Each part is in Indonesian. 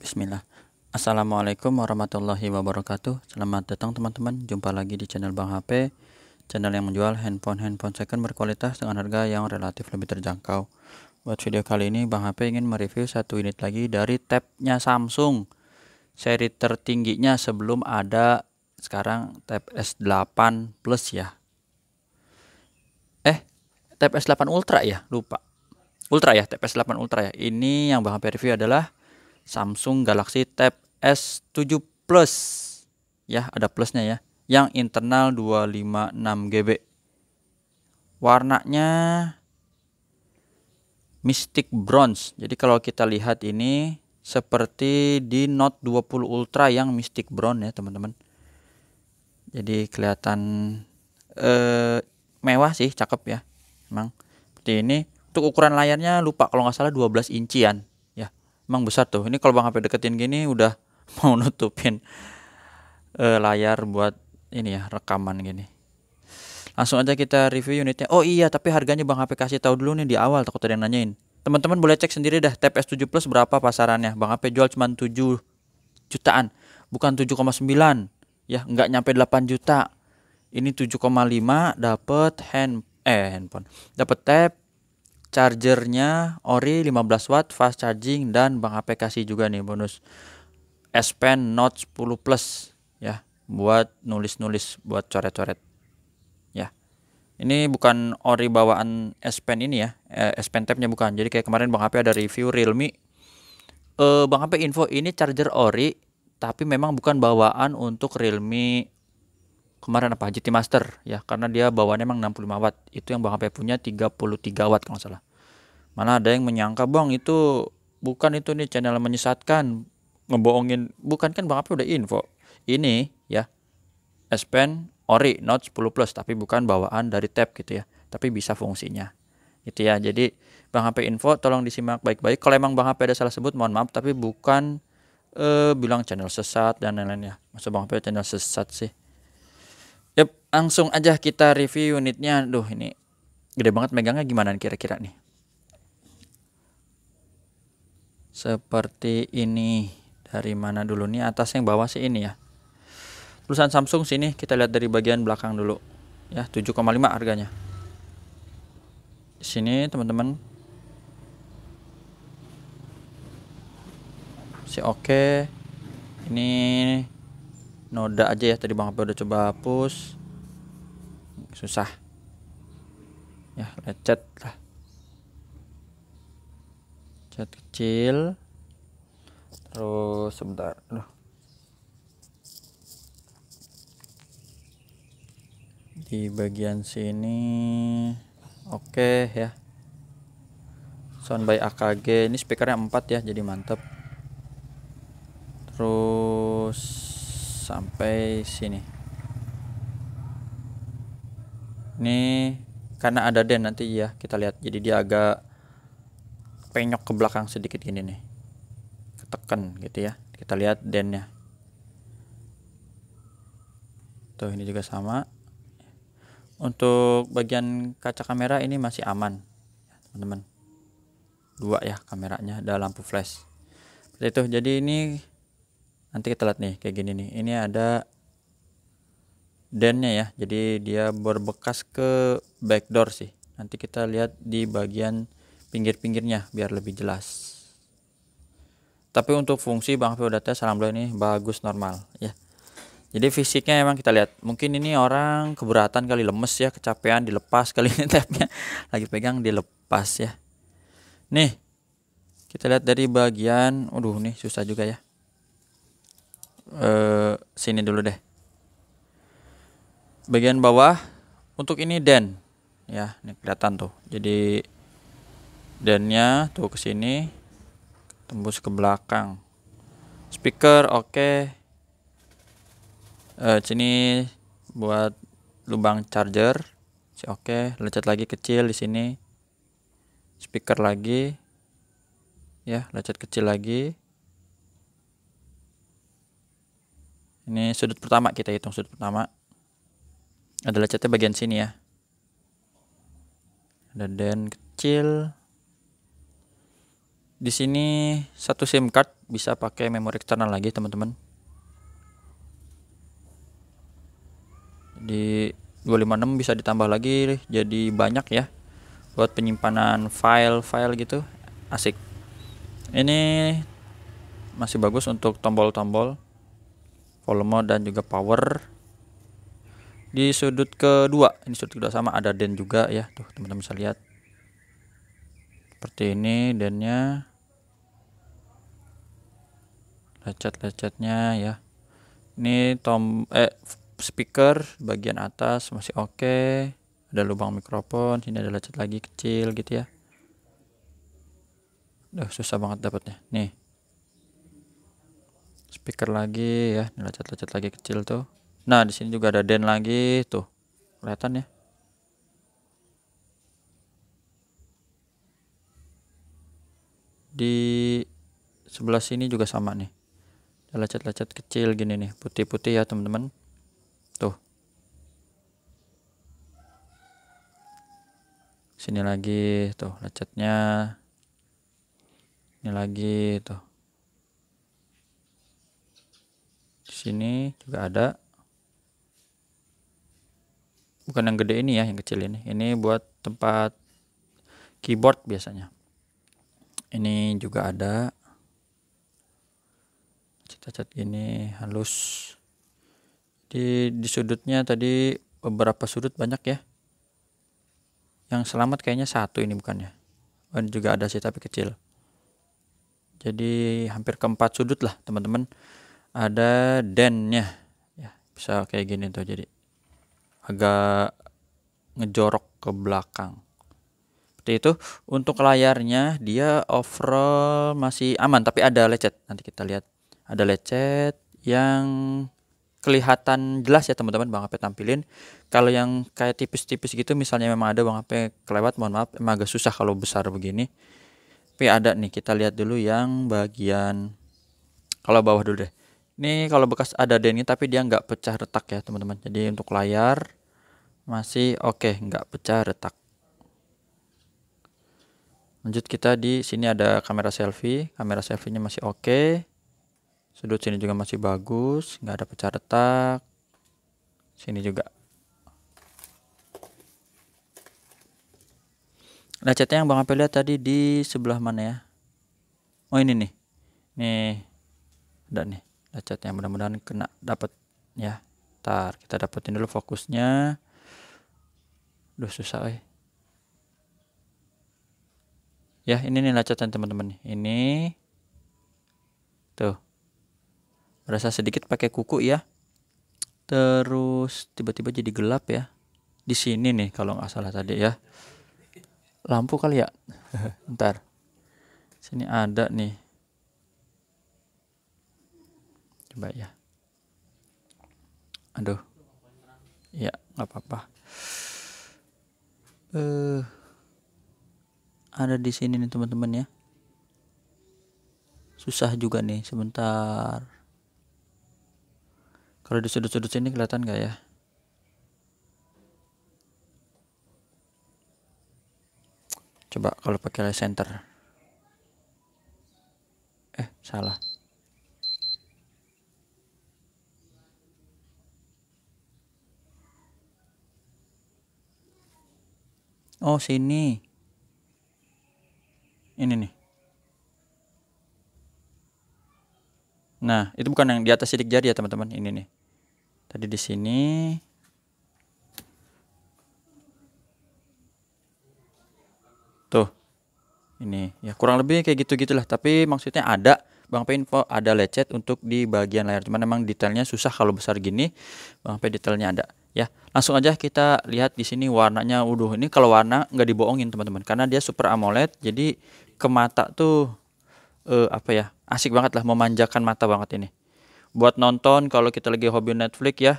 Bismillah. Assalamualaikum warahmatullahi wabarakatuh. Selamat datang teman-teman. Jumpa lagi di channel Bang HP, channel yang menjual handphone second berkualitas dengan harga yang relatif lebih terjangkau. Buat video kali ini Bang HP ingin mereview satu unit lagi dari tabnya Samsung. Seri tertingginya sebelum ada sekarang Tab S8 Plus ya. Tab S8 Ultra ya, lupa. Ultra ya, Tab S8 Ultra ya. Ini yang Bang HP review adalah Samsung Galaxy Tab S7 Plus. Ya, ada plusnya ya. Yang internal 256 GB. Warnanya Mystic Bronze. Jadi kalau kita lihat ini seperti di Note 20 Ultra yang Mystic Bronze ya, teman-teman. Jadi kelihatan mewah sih, cakep ya. Memang seperti ini. Untuk ukuran layarnya lupa kalau nggak salah 12 incian. Emang besar tuh. Ini kalau Bang HP deketin gini udah mau nutupin layar buat ini ya, rekaman gini. Langsung aja kita review unitnya. Oh iya, tapi harganya Bang HP kasih tahu dulu nih di awal, takut ada yang nanyain. Teman-teman boleh cek sendiri dah Tab S7 Plus berapa pasarannya. Bang HP jual cuma 7 jutaan, bukan 7,9. Ya, nggak nyampe 8 juta. Ini 7,5 dapat handphone. Dapat tab, chargernya ori 15 watt fast charging, dan Bang HP kasih juga nih bonus S Pen Note 10 Plus ya, buat nulis-nulis, buat coret-coret ya. Ini bukan ori bawaan S Pen ini ya, S Pen tabnya bukan. Jadi kayak kemarin Bang HP ada review Realme, Bang HP info ini charger ori tapi memang bukan bawaan untuk Realme kemarin apa GT Master ya, karena dia bawaannya emang 65 watt. Itu yang Bang HP punya 33 watt kalau nggak salah. Mana ada yang menyangka Bang itu bukan, itu nih channel menyesatkan, ngebohongin. Bukan, kan Bang HP udah info. Ini ya S Pen ori Note 10 Plus tapi bukan bawaan dari tab gitu ya. Tapi bisa fungsinya. Gitu ya. Jadi Bang HP info tolong disimak baik-baik. Kalau emang Bang HP ada salah sebut mohon maaf, tapi bukan bilang channel sesat dan lain-lain ya. Masa Bang HP channel sesat sih? Yep, langsung aja kita review unitnya. Duh, ini gede banget, megangnya gimana kira-kira nih? Seperti ini. Dari mana dulu nih? Atas yang bawah sih ini ya. Tulisan Samsung sini, kita lihat dari bagian belakang dulu. Ya, 7,5 harganya. Di sini teman-teman. Si oke. Ini noda aja ya, tadi Bang HP udah coba hapus. Susah. Ya, lecet lah. Cat kecil. Terus sebentar. Aduh. Di bagian sini oke ya. Sound by AKG. Ini speakernya 4 ya, jadi mantep. Terus sampai sini. Ini karena ada den nanti ya, kita lihat. Jadi dia agak penyok ke belakang sedikit gini nih. Ketekan gitu ya. Kita lihat dennya. Tuh, ini juga sama. Untuk bagian kaca kamera ini masih aman, teman-teman. 2 ya kameranya, ada lampu flash. Seperti itu. Jadi ini nanti kita lihat nih kayak gini nih. Ini ada dennya ya. Jadi dia berbekas ke backdoor sih. Nanti kita lihat di bagian pinggir-pinggirnya biar lebih jelas. Tapi untuk fungsi Bang HP udah tes, alhamdulillah ini bagus, normal ya. Jadi fisiknya emang kita lihat, mungkin ini orang keberatan kali, lemes ya, kecapean, dilepas kali ini tabnya. Lagi pegang dilepas ya. Nih, kita lihat dari bagian, aduh nih susah juga ya. Sini dulu deh. Bagian bawah untuk ini den ya, ini kelihatan tuh. Jadi dennya tuh ke sini, tembus ke belakang. Speaker oke. Sini buat lubang charger si oke. Lecet lagi kecil di sini. Speaker lagi ya, lecet kecil lagi. Ini sudut pertama, kita hitung sudut pertama. Ada lecetnya bagian sini ya. Ada den kecil. Di sini satu SIM card bisa pakai memori eksternal lagi teman-teman. Di 256 bisa ditambah lagi jadi banyak ya, buat penyimpanan file-file gitu, asik. Ini masih bagus untuk tombol-tombol volume dan juga power. Di sudut kedua, ini sudut kedua sama ada den juga ya, tuh teman-teman bisa lihat seperti ini dennya, lecet-lecetnya ya. Ini speaker bagian atas masih oke. Ada lubang mikrofon, sini ada lecet lagi kecil gitu ya. Udah susah banget dapatnya. Nih. Speaker lagi ya, lecet-lecet lagi kecil tuh. Nah, di sini juga ada den lagi tuh. Kelihatan ya? Di sebelah sini juga sama nih. Ada lecet-lecet kecil gini nih, putih-putih ya, teman-teman. Tuh. Sini lagi tuh lecetnya. Ini lagi tuh. Di sini juga ada. Bukan yang gede ini ya, yang kecil ini. Ini buat tempat keyboard biasanya. Ini juga ada. Cat-cat gini halus. Di sudutnya tadi beberapa sudut banyak ya. Yang selamat kayaknya satu ini bukannya. Dan juga ada sih tapi kecil. Jadi hampir keempat sudut lah teman-teman. Ada dennya. Ya, bisa kayak gini tuh, jadi agak ngejorok ke belakang. Seperti itu. Untuk layarnya dia overall masih aman, tapi ada lecet. Nanti kita lihat. Ada lecet yang kelihatan jelas ya teman-teman, Bang HP tampilin. Kalau yang kayak tipis-tipis gitu misalnya memang ada Bang HP kelewat, mohon maaf, emang agak susah kalau besar begini. Tapi ada nih, kita lihat dulu yang bagian kalau bawah dulu deh. Ini kalau bekas ada dennya tapi dia nggak pecah retak ya teman-teman. Jadi untuk layar masih oke, nggak pecah retak. Lanjut, kita di sini ada kamera selfie. Kamera selfie-nya masih oke. Sudut sini juga masih bagus, nggak ada pecah retak. Sini juga. Lecetnya yang Bang HP lihat tadi di sebelah mana ya? Oh ini nih. Nih. Ada nih lecetnya, mudah-mudahan kena dapat ya. Ntar kita dapetin dulu fokusnya. Duh susah ya, ini nih lecetnya teman-teman. Ini tuh. Berasa sedikit pakai kuku ya. Terus tiba-tiba jadi gelap ya. Di sini nih kalau nggak salah tadi ya. Lampu kali ya. Ntar. Sini ada nih. Coba ya. Aduh. Ya, nggak apa-apa. Ada di sini nih teman-teman ya. Susah juga nih, sebentar. Kalau di sudut-sudut sini kelihatan nggak ya? Coba kalau pakai light center. Salah. Oh, sini. Ini nih. Nah, itu bukan yang di atas sidik jari ya, teman-teman. Ini nih. Tadi di sini. Tuh. Ini ya kurang lebih kayak gitu-gitulah, tapi maksudnya ada Bang P info ada lecet untuk di bagian layar. Cuman memang detailnya susah kalau besar gini. Bang P detailnya ada. Ya, langsung aja kita lihat di sini warnanya. Ini kalau warna nggak dibohongin teman-teman, karena dia Super AMOLED. Jadi ke mata tuh asik banget lah, memanjakan mata banget ini. Buat nonton kalau kita lagi hobi Netflix ya.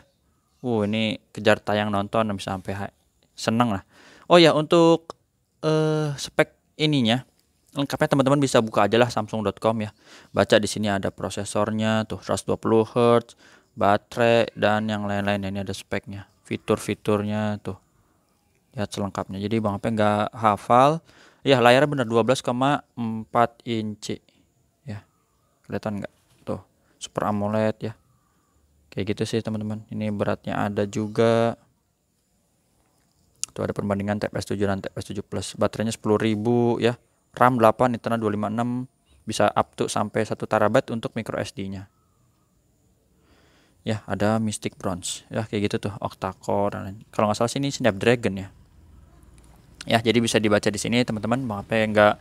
Ini kejar tayang nonton bisa sampai seneng lah. Oh ya, untuk spek ininya lengkapnya teman-teman bisa buka aja lah samsung.com ya. Baca di sini ada prosesornya tuh 120 Hz, baterai dan yang lain-lain. Ini ada speknya, fitur-fiturnya tuh. Lihat selengkapnya. Jadi Bang P nggak hafal, Ya, layarnya bener 12,4 inci. Ya, kelihatan nggak? Tuh, Super AMOLED ya. Kayak gitu sih teman-teman. Ini beratnya ada juga. Tuh ada perbandingan TPS 7 dan TPS 7 Plus. Baterainya 10.000 ya. RAM 8, internal 256, bisa up to sampai 1 TB untuk micro SD-nya. Ya, ada Mystic Bronze. Ya, kayak gitu tuh, octa-core dan lain. Kalau nggak salah sih ini Snapdragon ya. Ya, jadi bisa dibaca di sini teman-teman. Mau apa nggak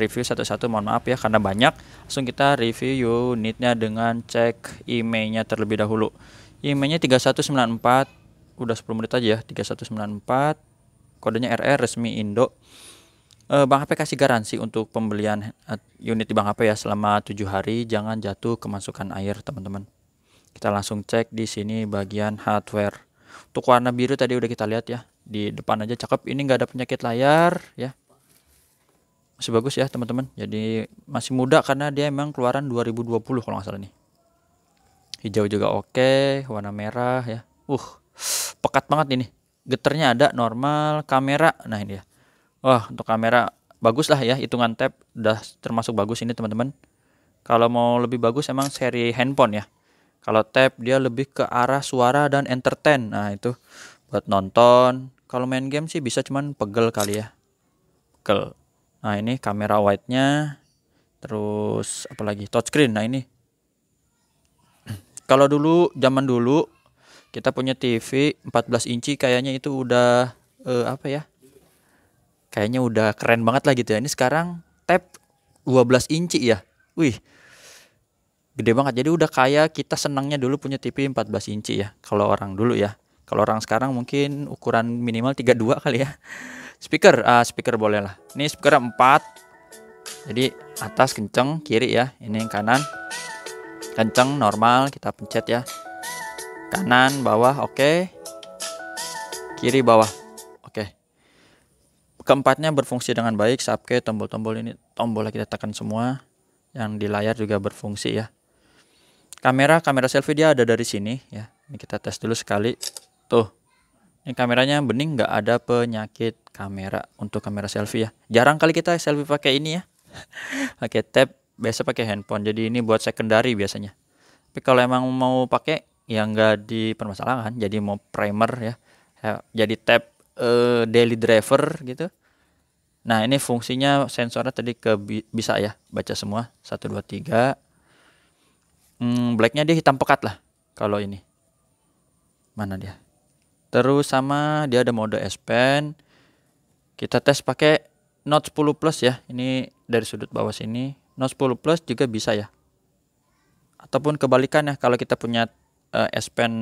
review satu-satu, mohon maaf ya karena banyak. Langsung kita review unitnya dengan cek emailnya terlebih dahulu. Emailnya 3194, udah 10 menit aja ya. 3194, kodenya RR, resmi Indo. Bang HP kasih garansi untuk pembelian unit di Bang HP ya selama 7 hari, jangan jatuh kemasukan air teman-teman. Kita langsung cek di sini bagian hardware. Untuk warna biru tadi udah kita lihat ya, di depan aja cakep. Ini nggak ada penyakit layar ya, masih bagus ya teman-teman. Jadi masih muda karena dia emang keluaran 2020 kalau nggak salah nih. Hijau juga oke, warna merah ya. Pekat banget ini. Geternya ada, normal, kamera. Nah ini ya. Wah, untuk kamera bagus lah ya, hitungan tab udah termasuk bagus ini teman-teman. Kalau mau lebih bagus emang seri handphone ya. Kalau tab dia lebih ke arah suara dan entertain. Nah itu buat nonton. Kalau main game sih bisa, cuman pegel kali ya. Pegel. Nah ini kamera wide-nya. Terus apalagi touchscreen. Nah ini. Kalau dulu, zaman dulu kita punya TV 14 inci kayaknya itu udah apa ya? Kayaknya udah keren banget lah gitu ya. Ini sekarang tab 12 inci ya. Wih, gede banget. Jadi udah kayak kita senangnya dulu punya TV 14 inci ya. Kalau orang dulu ya. Kalau orang sekarang mungkin ukuran minimal 32 kali ya. Speaker boleh lah. Ini speaker 4. Jadi atas kenceng, kiri ya. Ini yang kanan. Kenceng, normal. Kita pencet ya. Kanan, bawah, oke. Kiri, bawah. Oke. Keempatnya berfungsi dengan baik. Subkey, tombol-tombol ini. Tombolnya kita tekan semua. Yang di layar juga berfungsi ya. Kamera selfie dia ada dari sini ya. Ini kita tes dulu sekali. Tuh. Ini kameranya bening, nggak ada penyakit kamera untuk kamera selfie ya. Jarang kali kita selfie pakai ini ya. Pakai tab, biasa pakai handphone. Jadi ini buat secondary biasanya. Tapi kalau emang mau pakai ya nggak dipermasalahkan. Jadi mau primer ya. Jadi tab daily driver gitu. Nah, ini fungsinya sensornya tadi bisa ya, baca semua 1 2 3. Blacknya dia hitam pekat lah kalau ini. Mana dia? Terus sama dia ada mode S Pen. Kita tes pakai Note 10 Plus ya. Ini dari sudut bawah sini. Note 10 Plus juga bisa ya. Ataupun kebalikannya, kalau kita punya S Pen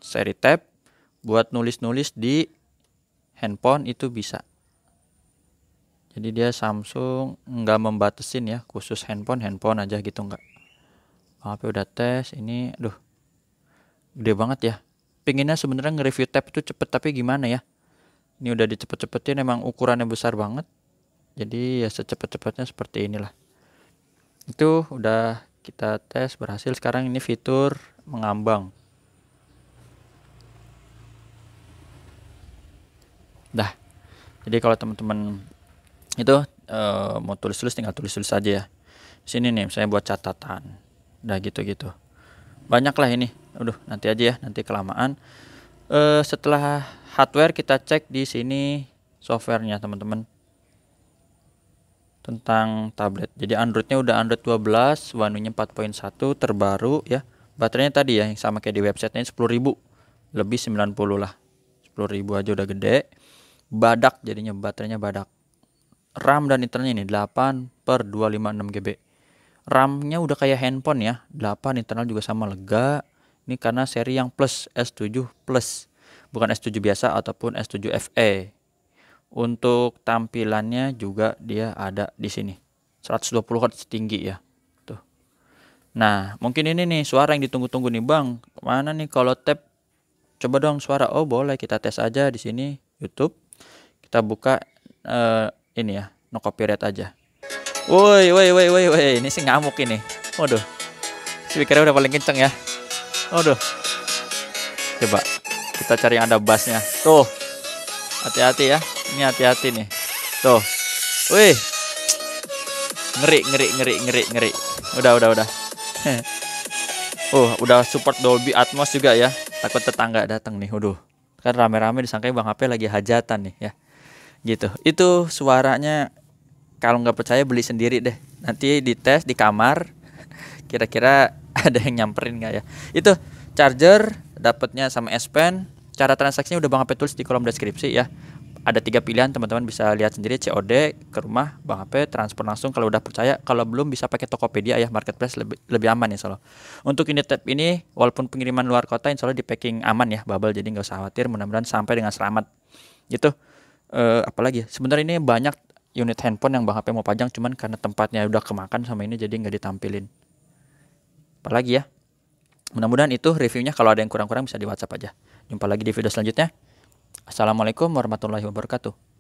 seri tab buat nulis-nulis di handphone itu bisa. Jadi dia Samsung nggak membatasin ya, khusus handphone aja gitu nggak. HP udah tes ini, aduh, gede banget ya. Pinginnya sebenarnya nge-review tab itu cepet, tapi gimana ya? Ini udah dicepet-cepetin, emang ukurannya besar banget. Jadi ya secepat-cepatnya seperti inilah. Itu udah kita tes berhasil. Sekarang ini fitur mengambang. Dah. Jadi kalau teman-teman itu mau tulis tinggal tulis aja ya. Sini nih saya buat catatan. Udah gitu-gitu. Banyak lah ini. Nanti aja ya, nanti kelamaan. Setelah hardware kita cek di sini softwarenya teman-teman. Tentang tablet. Jadi Androidnya udah Android 12, One UI-nya 4.1 terbaru ya. Baterainya tadi ya yang sama kayak di websitenya 10.000. Lebih 90 lah. 10.000 aja udah gede. Badak jadinya, baterainya badak. RAM dan internalnya ini 8/256 GB. RAM-nya udah kayak handphone ya, 8, internal juga sama, lega. Ini karena seri yang plus, S7 Plus. Bukan S7 biasa ataupun S7 FE. Untuk tampilannya juga dia ada di sini. 120 Hz tinggi ya. Tuh. Nah, mungkin ini nih suara yang ditunggu-tunggu nih, Bang. Mana nih kalau tab? Coba dong suara. Oh, boleh, kita tes aja di sini YouTube. Kita buka ini ya, no copyright aja. Woi, ini sih ngamuk ini. Waduh. Speakernya udah paling kenceng ya. Waduh. Coba kita cari yang ada bassnya. Tuh. Hati-hati ya. Ini hati-hati nih. Tuh. Wih, ngeri ngeri ngeri ngeri ngeri. Udah. Udah support Dolby Atmos juga ya. Takut tetangga datang nih. Waduh. Kan rame-rame disangka Bang HP lagi hajatan nih ya. Gitu. Itu suaranya, kalau nggak percaya beli sendiri deh. Nanti dites di kamar. Kira-kira ada yang nyamperin nggak ya? Itu charger dapatnya sama S Pen. Cara transaksinya udah Bang HP tulis di kolom deskripsi ya. Ada 3 pilihan, teman-teman bisa lihat sendiri, COD ke rumah Bang HP, transfer langsung kalau udah percaya. Kalau belum bisa pakai Tokopedia ya, marketplace lebih aman ya soalnya. Untuk unit tab ini walaupun pengiriman luar kota insya Allah di packing aman ya, bubble, jadi nggak usah khawatir, mudah-mudahan sampai dengan selamat. Gitu. Apalagi ya, sebenarnya ini banyak unit handphone yang Bang HP mau pajang, cuman karena tempatnya udah kemakan sama ini jadi nggak ditampilin. Apalagi ya, mudah-mudahan itu reviewnya. Kalau ada yang kurang-kurang bisa di WhatsApp aja. Jumpa lagi di video selanjutnya. Assalamualaikum warahmatullahi wabarakatuh.